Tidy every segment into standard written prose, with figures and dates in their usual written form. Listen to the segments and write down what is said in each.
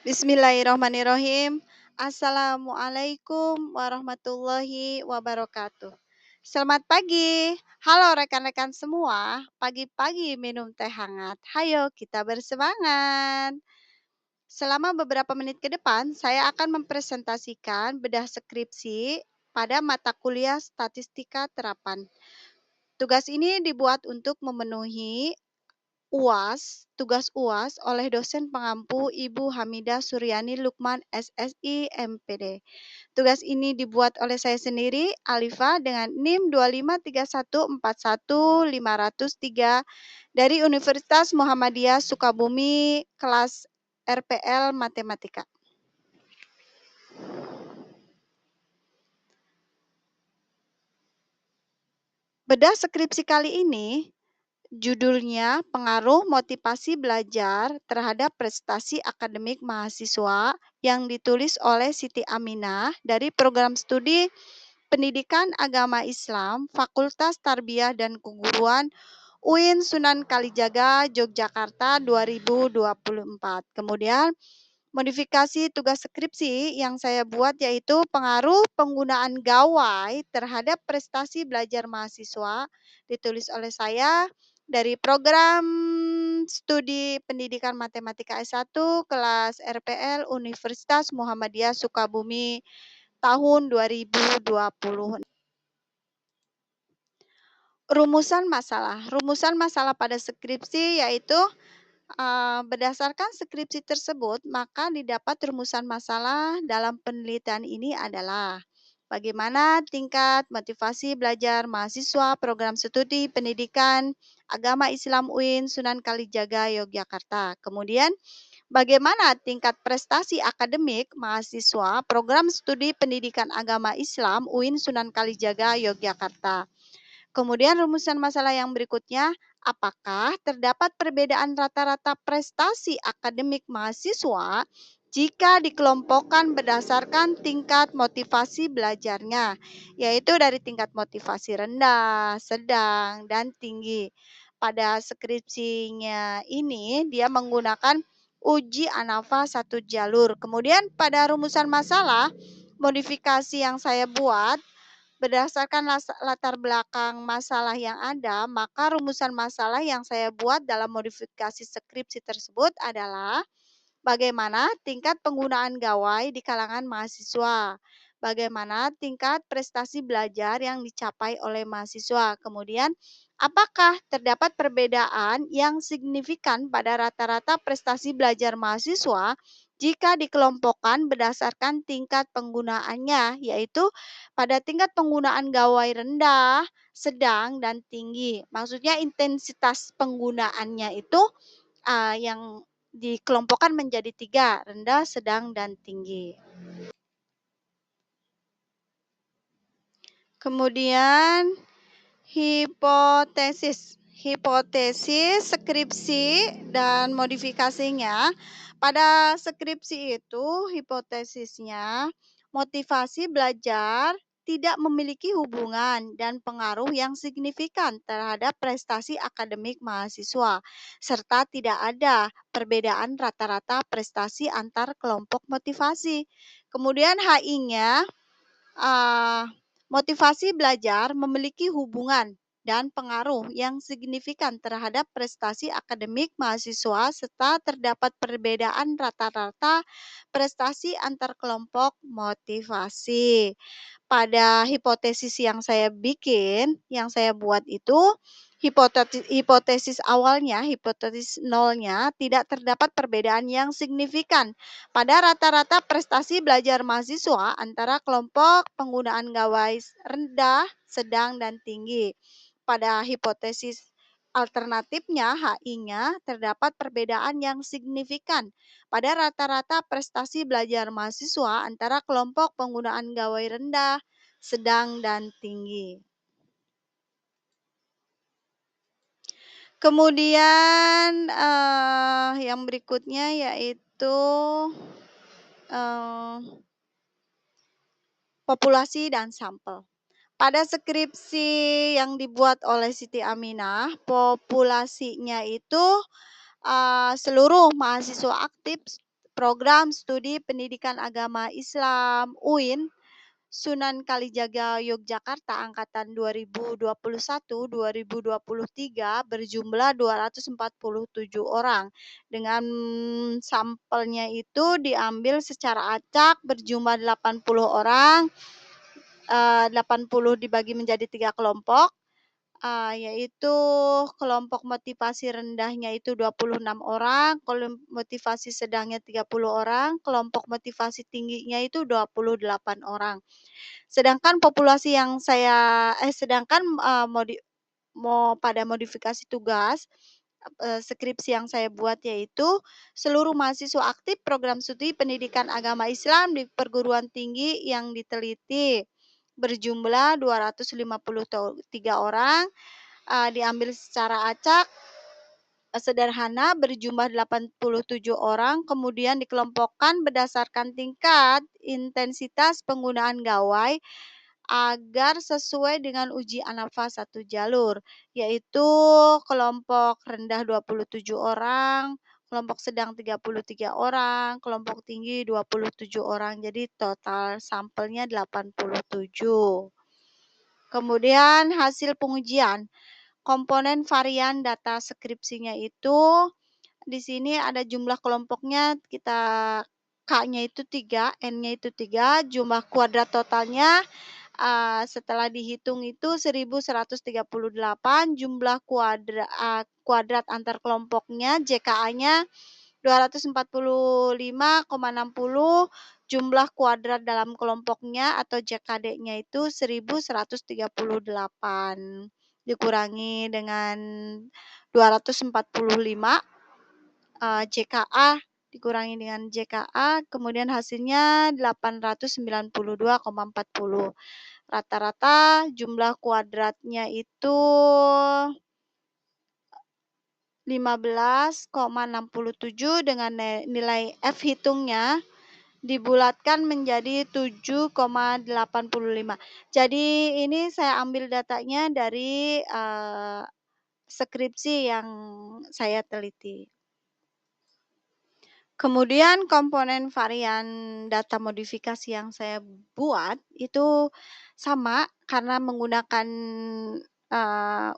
Bismillahirrahmanirrahim. Assalamualaikum warahmatullahi wabarakatuh. Selamat pagi. Halo rekan-rekan semua. Pagi-pagi minum teh hangat. Hayo kita bersemangat. Selama beberapa menit ke depan, saya akan mempresentasikan bedah skripsi pada mata kuliah statistika terapan. Tugas ini dibuat untuk memenuhi tugas UAS oleh dosen pengampu Ibu Hamidah Suryani Lukman SSI MPD. Tugas ini dibuat oleh saya sendiri, Alifa, dengan NIM 253141503 dari Universitas Muhammadiyah Sukabumi, kelas RPL Matematika. Bedah skripsi kali ini judulnya Pengaruh Motivasi Belajar Terhadap Prestasi Akademik Mahasiswa yang ditulis oleh Siti Aminah dari Program Studi Pendidikan Agama Islam Fakultas Tarbiyah dan Keguruan UIN Sunan Kalijaga Yogyakarta 2024. Kemudian modifikasi tugas skripsi yang saya buat yaitu pengaruh penggunaan gawai terhadap prestasi belajar mahasiswa, ditulis oleh saya dari program studi pendidikan matematika S1 kelas RPL Universitas Muhammadiyah Sukabumi tahun 2020. Rumusan masalah pada skripsi yaitu berdasarkan skripsi tersebut, maka didapat rumusan masalah dalam penelitian ini adalah bagaimana tingkat motivasi belajar mahasiswa program studi pendidikan agama Islam UIN Sunan Kalijaga Yogyakarta. Kemudian, bagaimana tingkat prestasi akademik mahasiswa program studi pendidikan agama Islam UIN Sunan Kalijaga Yogyakarta. Kemudian rumusan masalah yang berikutnya, apakah terdapat perbedaan rata-rata prestasi akademik mahasiswa jika dikelompokkan berdasarkan tingkat motivasi belajarnya, yaitu dari tingkat motivasi rendah, sedang, dan tinggi. Pada skripsinya ini, dia menggunakan uji ANAFA satu jalur. Kemudian pada rumusan masalah, modifikasi yang saya buat, berdasarkan latar belakang masalah yang ada, maka rumusan masalah yang saya buat dalam modifikasi skripsi tersebut adalah bagaimana tingkat penggunaan gawai di kalangan mahasiswa, bagaimana tingkat prestasi belajar yang dicapai oleh mahasiswa, kemudian apakah terdapat perbedaan yang signifikan pada rata-rata prestasi belajar mahasiswa jika dikelompokkan berdasarkan tingkat penggunaannya, yaitu pada tingkat penggunaan gawai rendah, sedang, dan tinggi. Maksudnya intensitas penggunaannya itu yang dikelompokkan menjadi 3, rendah, sedang, dan tinggi. Kemudian hipotesis. Hipotesis, skripsi, dan modifikasinya. Pada skripsi itu, hipotesisnya motivasi belajar tidak memiliki hubungan dan pengaruh yang signifikan terhadap prestasi akademik mahasiswa, serta tidak ada perbedaan rata-rata prestasi antar kelompok motivasi. Kemudian HI-nya, motivasi belajar memiliki hubungan dan pengaruh yang signifikan terhadap prestasi akademik mahasiswa serta terdapat perbedaan rata-rata prestasi antar kelompok motivasi. Pada hipotesis yang saya bikin, yang saya buat itu, hipotesis awalnya, hipotesis nolnya, tidak terdapat perbedaan yang signifikan pada rata-rata prestasi belajar mahasiswa antara kelompok penggunaan gawai rendah, sedang, dan tinggi. Pada hipotesis alternatifnya, HI-nya, terdapat perbedaan yang signifikan pada rata-rata prestasi belajar mahasiswa antara kelompok penggunaan gawai rendah, sedang, dan tinggi. Kemudian yang berikutnya yaitu populasi dan sampel. Pada skripsi yang dibuat oleh Siti Aminah, populasinya itu seluruh mahasiswa aktif Program Studi Pendidikan Agama Islam UIN Sunan Kalijaga Yogyakarta angkatan 2021-2023 berjumlah 247 orang. Dengan sampelnya itu diambil secara acak berjumlah 80 orang, 80 dibagi menjadi 3 kelompok, yaitu kelompok motivasi rendahnya itu 26 orang, kelompok motivasi sedangnya 30 orang, kelompok motivasi tingginya itu 28 orang. Sedangkan populasi yang pada modifikasi tugas, skripsi yang saya buat yaitu seluruh mahasiswa aktif program studi pendidikan agama Islam di perguruan tinggi yang diteliti berjumlah 253 orang, diambil secara acak, sederhana berjumlah 87 orang, kemudian dikelompokkan berdasarkan tingkat intensitas penggunaan gawai agar sesuai dengan uji ANAFA 1 jalur, yaitu kelompok rendah 27 orang, kelompok sedang 33 orang, kelompok tinggi 27 orang. Jadi total sampelnya 87. Kemudian hasil pengujian. Komponen varian data skripsinya itu di sini ada jumlah kelompoknya, K-nya itu 3, N-nya itu 3, jumlah kuadrat totalnya setelah dihitung itu 1138, jumlah kuadrat antar kelompoknya JKA-nya 245,60, jumlah kuadrat dalam kelompoknya atau JKD-nya itu 1138 dikurangi dengan 245, JKA dikurangi dengan JKA, kemudian hasilnya 892,40. Rata-rata jumlah kuadratnya itu 15,67 dengan nilai F hitungnya dibulatkan menjadi 7,85. Jadi ini saya ambil datanya dari skripsi yang saya teliti. Kemudian komponen varian data modifikasi yang saya buat itu sama karena menggunakan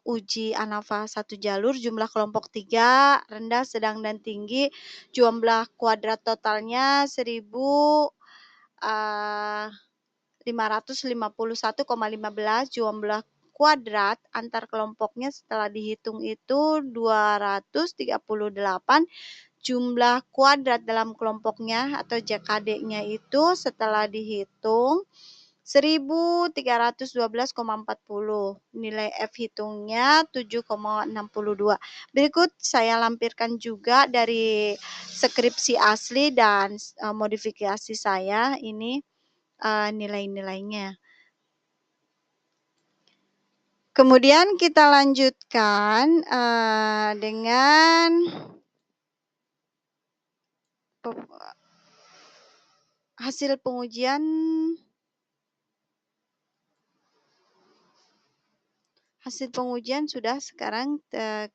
uji ANAFA 1 jalur, jumlah kelompok 3, rendah, sedang, dan tinggi, jumlah kuadrat totalnya 1551,15, jumlah kuadrat antar kelompoknya setelah dihitung itu 238, jumlah kuadrat dalam kelompoknya atau JKD-nya itu setelah dihitung 1312,40. Nilai F hitungnya 7,62. Berikut saya lampirkan juga dari skripsi asli dan modifikasi saya ini nilai-nilainya. Kemudian kita lanjutkan dengan hasil pengujian sudah. Sekarang ke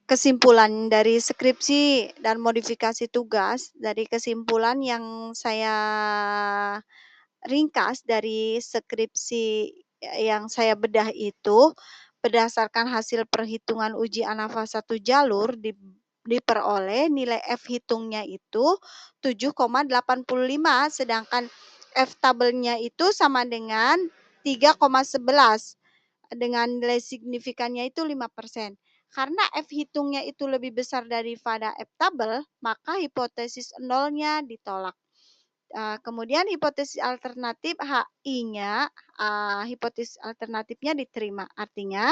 kesimpulan dari skripsi dan modifikasi tugas. Dari kesimpulan yang saya ringkas dari skripsi yang saya bedah itu, berdasarkan hasil perhitungan uji ANAFA 1 jalur diperoleh nilai F hitungnya itu 7,85, sedangkan F tabelnya itu sama dengan 3,11 dengan nilai signifikannya itu 5%. Karena F hitungnya itu lebih besar daripada F tabel, maka hipotesis nolnya ditolak. Kemudian hipotesis alternatif HI-nya, hipotesis alternatifnya diterima. Artinya,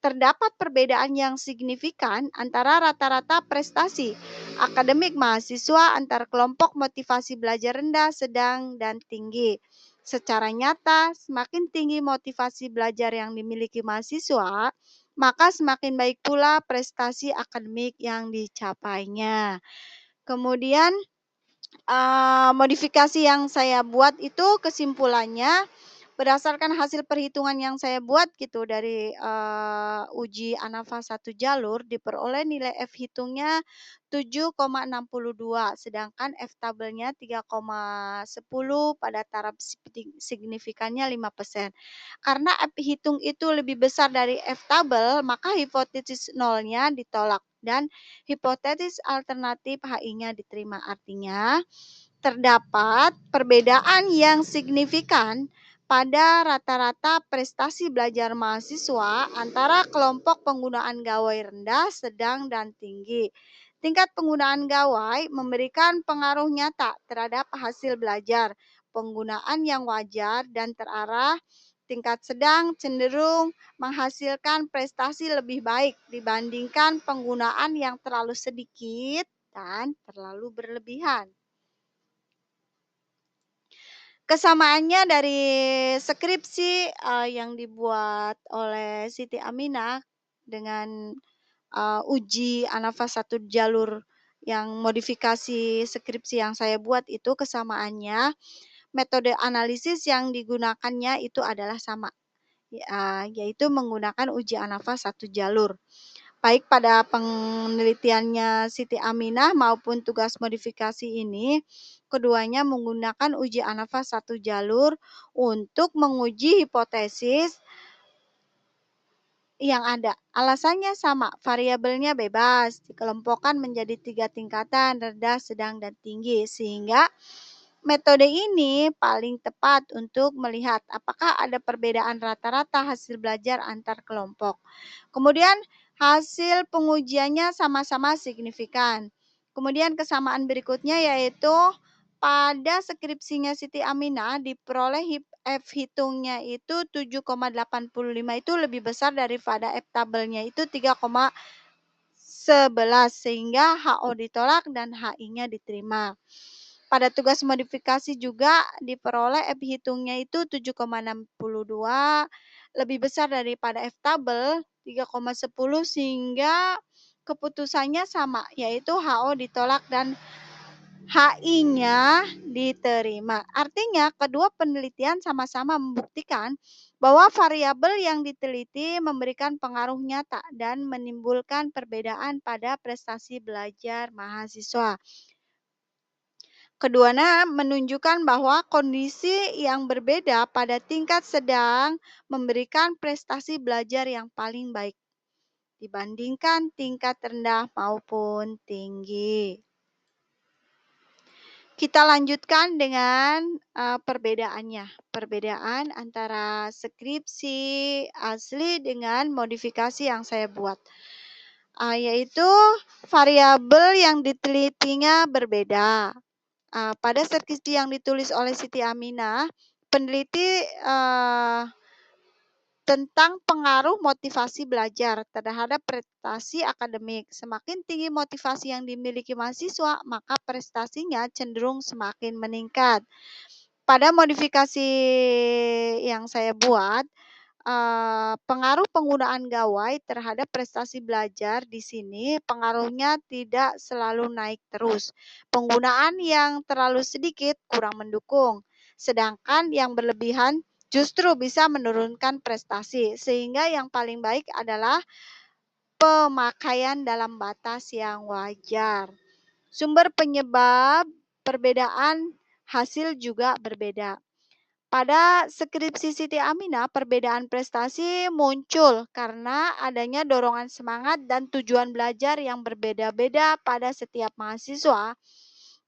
terdapat perbedaan yang signifikan antara rata-rata prestasi akademik mahasiswa antar kelompok motivasi belajar rendah, sedang, dan tinggi. Secara nyata, semakin tinggi motivasi belajar yang dimiliki mahasiswa, maka semakin baik pula prestasi akademik yang dicapainya. Kemudian, modifikasi yang saya buat itu kesimpulannya Berdasarkan hasil perhitungan yang saya buat gitu dari, uji ANAFA 1 jalur diperoleh nilai F hitungnya 7,62 sedangkan F tabelnya 3,10 pada taraf signifikannya 5%. Karena F hitung itu lebih besar dari F tabel, maka hipotesis nolnya ditolak dan hipotesis alternatif HI-nya diterima. Artinya, terdapat perbedaan yang signifikan pada rata-rata prestasi belajar mahasiswa antara kelompok penggunaan gawai rendah, sedang, dan tinggi. Tingkat penggunaan gawai memberikan pengaruh nyata terhadap hasil belajar. Penggunaan yang wajar dan terarah tingkat sedang cenderung menghasilkan prestasi lebih baik dibandingkan penggunaan yang terlalu sedikit dan terlalu berlebihan. Kesamaannya dari skripsi, yang dibuat oleh Siti Aminah dengan, uji ANAFA 1 jalur yang modifikasi skripsi yang saya buat itu kesamaannya, metode analisis yang digunakannya itu adalah sama, yaitu menggunakan uji ANAFA 1 jalur. Baik pada penelitiannya Siti Aminah maupun tugas modifikasi ini, keduanya menggunakan uji ANAFA 1 jalur untuk menguji hipotesis yang ada. Alasannya sama, variabelnya bebas, dikelompokkan menjadi 3 tingkatan, rendah, sedang, dan tinggi, sehingga metode ini paling tepat untuk melihat apakah ada perbedaan rata-rata hasil belajar antar kelompok. Kemudian hasil pengujiannya sama-sama signifikan. Kemudian kesamaan berikutnya yaitu pada skripsinya Siti Aminah diperoleh F hitungnya itu 7,85 itu lebih besar daripada F tabelnya itu 3,11 sehingga HO ditolak dan HI-nya diterima. Pada tugas modifikasi juga diperoleh F hitungnya itu 7,62 lebih besar daripada F tabel 3,10 sehingga keputusannya sama yaitu HO ditolak dan HI-nya diterima. Artinya kedua penelitian sama-sama membuktikan bahwa variabel yang diteliti memberikan pengaruh nyata dan menimbulkan perbedaan pada prestasi belajar mahasiswa. Keduanya menunjukkan bahwa kondisi yang berbeda pada tingkat sedang memberikan prestasi belajar yang paling baik dibandingkan tingkat rendah maupun tinggi. Kita lanjutkan dengan perbedaannya. Perbedaan antara skripsi asli dengan modifikasi yang saya buat. Yaitu variabel yang ditelitinya berbeda. Pada skripsi yang ditulis oleh Siti Aminah, peneliti tentang pengaruh motivasi belajar terhadap prestasi akademik. Semakin tinggi motivasi yang dimiliki mahasiswa, maka prestasinya cenderung semakin meningkat. Pada modifikasi yang saya buat, pengaruh penggunaan gawai terhadap prestasi belajar di sini pengaruhnya tidak selalu naik terus. Penggunaan yang terlalu sedikit kurang mendukung, sedangkan yang berlebihan justru bisa menurunkan prestasi. Sehingga yang paling baik adalah pemakaian dalam batas yang wajar. Sumber penyebab perbedaan hasil juga berbeda. Pada skripsi Siti Aminah, perbedaan prestasi muncul karena adanya dorongan semangat dan tujuan belajar yang berbeda-beda pada setiap mahasiswa.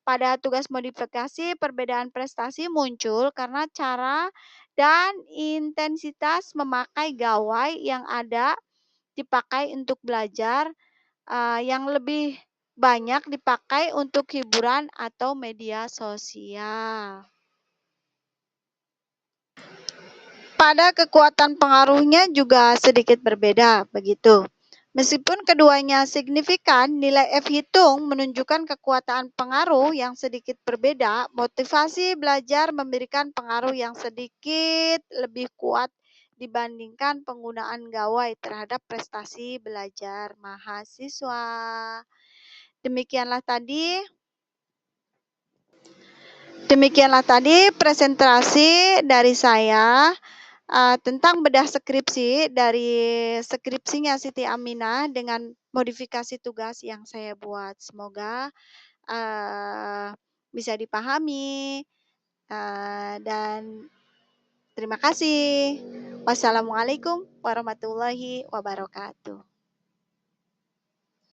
Pada tugas modifikasi, perbedaan prestasi muncul karena cara dan intensitas memakai gawai yang ada dipakai untuk belajar yang lebih banyak dipakai untuk hiburan atau media sosial. Pada kekuatan pengaruhnya juga sedikit berbeda, begitu. Meskipun keduanya signifikan, nilai F hitung menunjukkan kekuatan pengaruh yang sedikit berbeda. Motivasi belajar memberikan pengaruh yang sedikit lebih kuat dibandingkan penggunaan gawai terhadap prestasi belajar mahasiswa. Demikianlah tadi Demikianlah tadi presentasi dari saya, tentang bedah skripsi dari skripsinya Siti Aminah dengan modifikasi tugas yang saya buat. Semoga, bisa dipahami, dan terima kasih. Wassalamualaikum warahmatullahi wabarakatuh.